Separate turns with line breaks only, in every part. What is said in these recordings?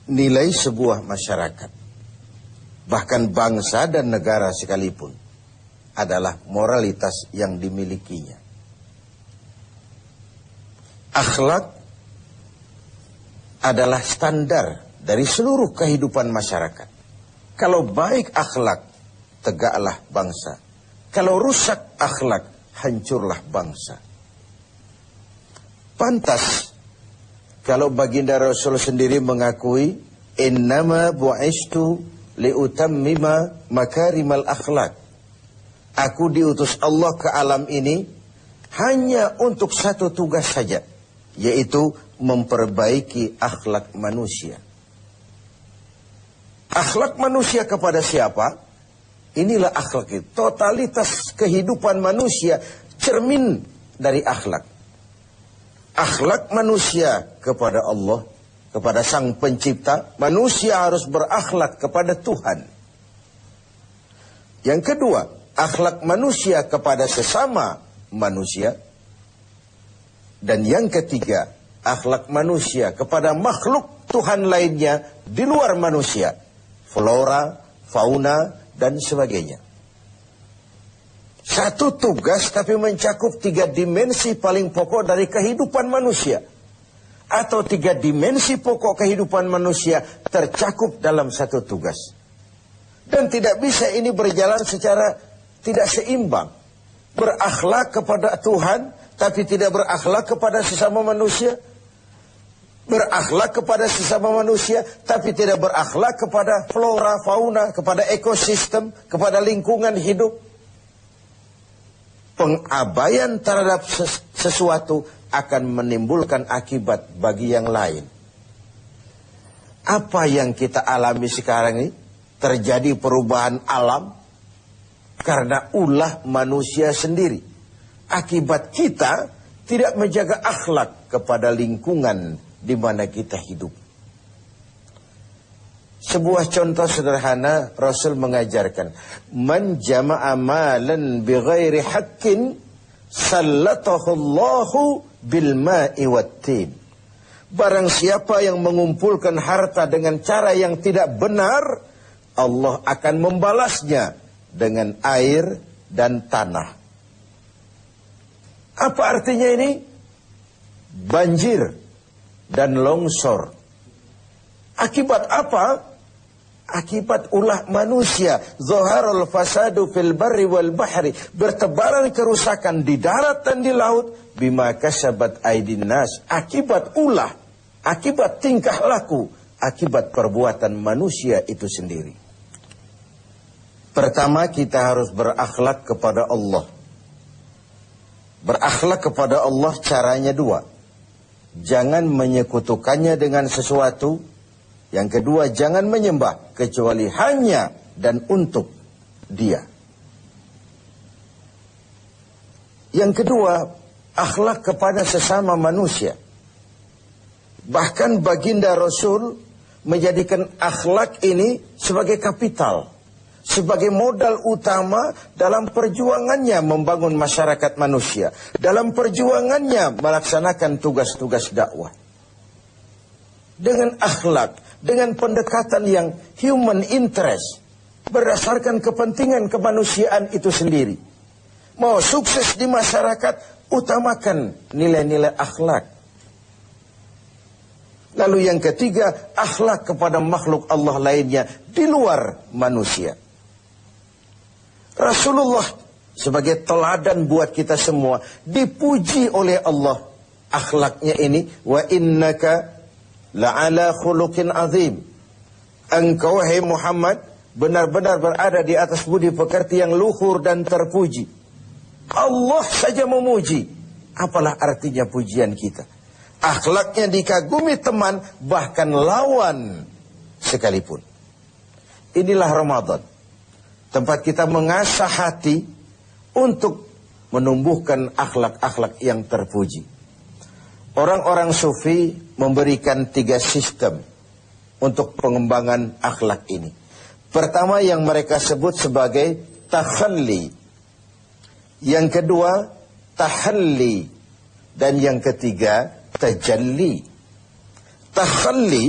nilai sebuah masyarakat, bahkan bangsa dan negara sekalipun, adalah moralitas yang dimilikinya. Akhlak adalah standar dari seluruh kehidupan masyarakat. Kalau baik akhlak, tegaklah bangsa. Kalau rusak akhlak, hancurlah bangsa. Pantas kalau baginda Rasul sendiri mengakui, innama bu'istu liutammima makarimal akhlak. Aku diutus Allah ke alam ini hanya untuk satu tugas saja, yaitu memperbaiki akhlak manusia. Akhlak manusia kepada siapa? Inilah akhlak itu. Totalitas kehidupan manusia cermin dari akhlak. Akhlak manusia kepada Allah, kepada Sang Pencipta. Manusia harus berakhlak kepada Tuhan. Yang kedua, akhlak manusia kepada sesama manusia. Dan yang ketiga, akhlak manusia kepada makhluk Tuhan lainnya di luar manusia. Flora, fauna, dan sebagainya. Satu tugas tapi mencakup 3 dimensi paling pokok dari kehidupan manusia. Atau 3 dimensi pokok kehidupan manusia tercakup dalam satu tugas. Dan tidak bisa ini berjalan secara tidak seimbang. Berakhlak kepada Tuhan tapi tidak berakhlak kepada sesama manusia. Berakhlak kepada sesama manusia tapi tidak berakhlak kepada flora, fauna, kepada ekosistem, kepada lingkungan hidup. Pengabaian terhadap sesuatu akan menimbulkan akibat bagi yang lain. Apa yang kita alami sekarang ini? Terjadi perubahan alam karena ulah manusia sendiri. Akibat kita tidak menjaga akhlak kepada lingkungan di mana kita hidup. Sebuah contoh sederhana, Rasul mengajarkan, man jama'a malan bighairi haqqin sallatahu Allahu bil ma'i wattin. Barang siapa yang mengumpulkan harta dengan cara yang tidak benar, Allah akan membalasnya dengan air dan tanah. Apa artinya ini? Banjir dan longsor. Akibat apa? Akibat ulah manusia. Zaharul fasadu fil barri wal bahri. Bertebaran kerusakan di darat dan di laut. Bima kasabat aydin nas. Akibat ulah. Akibat tingkah laku. Akibat perbuatan manusia itu sendiri. Pertama, kita harus berakhlak kepada Allah. Berakhlak kepada Allah caranya 2. Jangan menyekutukannya dengan sesuatu. Yang kedua, jangan menyembah kecuali hanya dan untuk Dia. Yang kedua, akhlak kepada sesama manusia. Bahkan baginda Rasul menjadikan akhlak ini sebagai kapital, sebagai modal utama dalam perjuangannya membangun masyarakat manusia, dalam perjuangannya melaksanakan tugas-tugas dakwah. Dengan akhlak, dengan pendekatan yang human interest, berdasarkan kepentingan kemanusiaan itu sendiri. Mau sukses di masyarakat, utamakan nilai-nilai akhlak. Lalu yang ketiga, akhlak kepada makhluk Allah lainnya di luar manusia. Rasulullah sebagai teladan buat kita semua, dipuji oleh Allah akhlaknya ini, wa innaka la'ala khuluqin azim. Engkau, hai Muhammad, benar-benar berada di atas budi pekerti yang luhur dan terpuji. Allah saja memuji. Apalah artinya pujian kita? Akhlaknya dikagumi teman, bahkan lawan sekalipun. Inilah Ramadan. Tempat kita mengasah hati untuk menumbuhkan akhlak-akhlak yang terpuji. Orang-orang sufi memberikan 3 sistem untuk pengembangan akhlak ini. Pertama yang mereka sebut sebagai takhalli. Yang kedua tahalli. Dan yang ketiga tajalli. Takhalli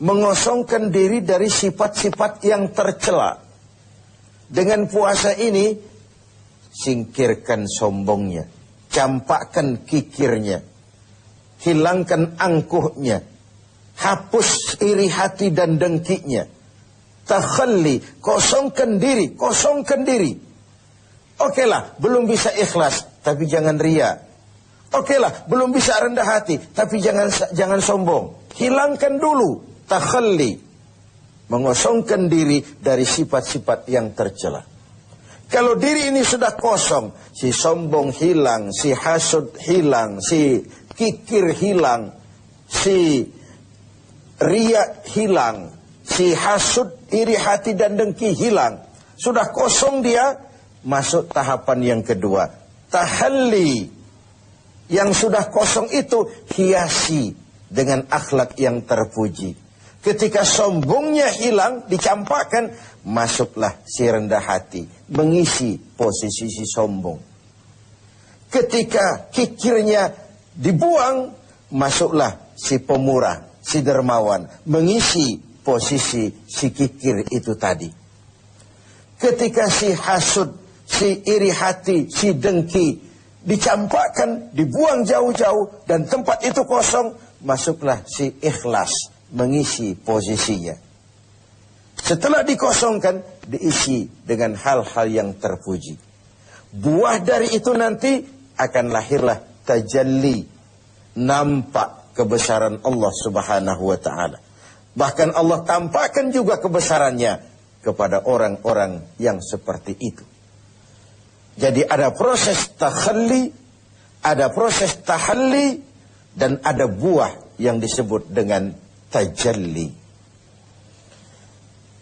mengosongkan diri dari sifat-sifat yang tercela. Dengan puasa ini, singkirkan sombongnya, campakkan kikirnya, hilangkan angkuhnya, hapus iri hati dan dengkinya. Takhalli, kosongkan diri, kosongkan diri. Okelah, belum bisa ikhlas, tapi jangan ria. Okelah, belum bisa rendah hati, tapi jangan sombong. Hilangkan dulu, takhalli, mengosongkan diri dari sifat-sifat yang tercela. Kalau diri ini sudah kosong, si sombong hilang, si hasud hilang, si kikir hilang, si riya hilang, si hasud, iri hati dan dengki hilang. Sudah kosong dia, masuk tahapan yang kedua, tahalli. Yang sudah kosong itu hiasi dengan akhlak yang terpuji. Ketika sombongnya hilang, dicampakkan, masuklah si rendah hati, mengisi posisi si sombong. Ketika kikirnya dibuang, masuklah si pemurah, si dermawan, mengisi posisi si kikir itu tadi. Ketika si hasud, si iri hati, si dengki dicampakkan, dibuang jauh-jauh, dan tempat itu kosong, masuklah si ikhlas, mengisi posisinya. Setelah dikosongkan, diisi dengan hal-hal yang terpuji. Buah dari itu nanti akan lahirlah tajalli, nampak kebesaran Allah Subhanahu wa ta'ala. Bahkan Allah tampakkan juga kebesarannya kepada orang-orang yang seperti itu. Jadi ada proses takhalli, ada proses tahalli, dan ada buah yang disebut dengan tajalli.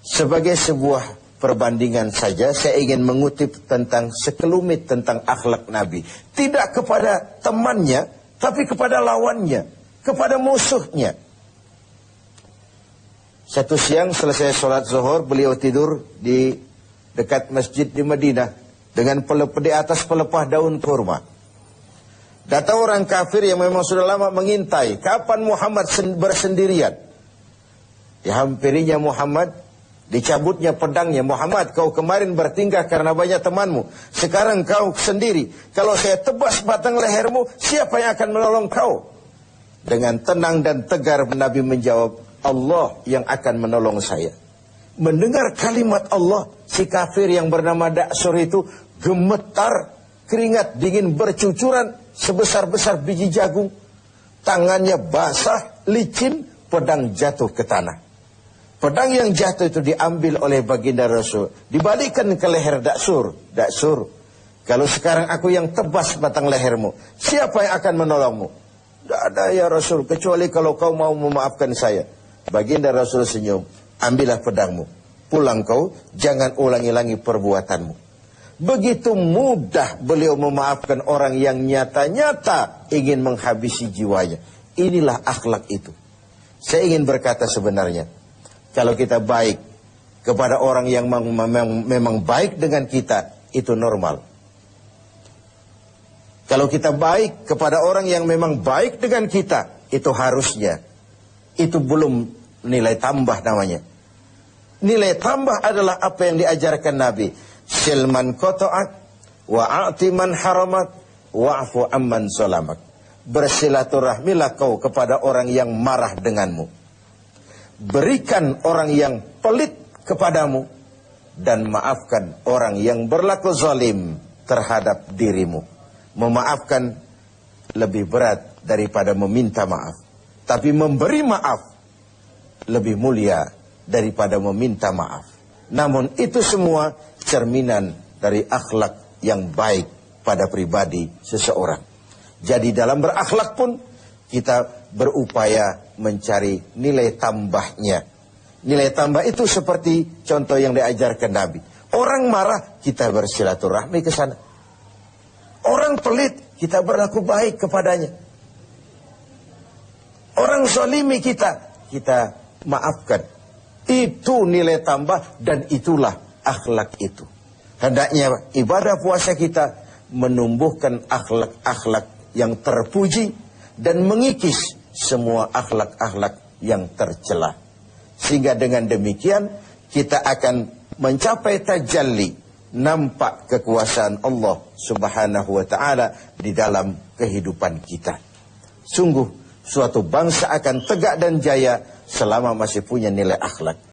Sebagai sebuah perbandingan saja, saya ingin mengutip tentang sekelumit tentang akhlak Nabi. Tidak kepada temannya, tapi kepada lawannya, kepada musuhnya. Satu siang selesai sholat zuhur, beliau tidur di dekat masjid di Madinah dengan di atas pelepah daun kurma. Datang orang kafir yang memang sudah lama mengintai, kapan Muhammad bersendirian. Dihampirinya Muhammad, dicabutnya pedangnya. Muhammad, kau kemarin bertingkah karena banyak temanmu, sekarang kau sendiri. Kalau saya tebas batang lehermu, siapa yang akan menolong kau? Dengan tenang dan tegar Nabi menjawab, Allah yang akan menolong saya. Mendengar kalimat Allah, si kafir yang bernama Da'sur itu gemetar, keringat dingin bercucuran sebesar-besar biji jagung. Tangannya basah, licin, pedang jatuh ke tanah. Pedang yang jatuh itu diambil oleh baginda Rasul, dibalikkan ke leher Da'sur. Da'sur, kalau sekarang aku yang tebas batang lehermu, siapa yang akan menolongmu? Tidak ada ya Rasul, kecuali kalau kau mau memaafkan saya. Baginda Rasul senyum, ambillah pedangmu, pulang kau, jangan ulangi-ulangi perbuatanmu. Begitu mudah beliau memaafkan orang yang nyata-nyata ingin menghabisi jiwanya. Inilah akhlak itu. Saya ingin berkata sebenarnya, kalau kita baik kepada orang yang memang baik dengan kita, itu normal. Kalau kita baik kepada orang yang memang baik dengan kita, itu harusnya. Itu belum nilai tambah namanya. Nilai tambah adalah apa yang diajarkan Nabi. Silman koto'ak, wa'ati man haramak, wa'fu amman zalamak. Bersilaturahmilah kau kepada orang yang marah denganmu. Berikan orang yang pelit kepadamu, dan maafkan orang yang berlaku zalim terhadap dirimu. Memaafkan lebih berat daripada meminta maaf. Tapi memberi maaf lebih mulia daripada meminta maaf. Namun itu semua cerminan dari akhlak yang baik pada pribadi seseorang. Jadi dalam berakhlak pun kita berupaya mencari nilai tambahnya. Nilai tambah itu seperti contoh yang diajarkan Nabi. Orang marah, kita bersilaturahmi ke sana. Orang pelit, kita berlaku baik kepadanya. Orang zalimi kita maafkan. Itu nilai tambah, dan itulah akhlak itu. Hendaknya ibadah puasa kita menumbuhkan akhlak-akhlak yang terpuji dan mengikis semua akhlak-akhlak yang tercela. Sehingga dengan demikian kita akan mencapai tajalli, nampak kekuasaan Allah Subhanahu wa taala di dalam kehidupan kita. Sungguh suatu bangsa akan tegak dan jaya selama masih punya nilai akhlak.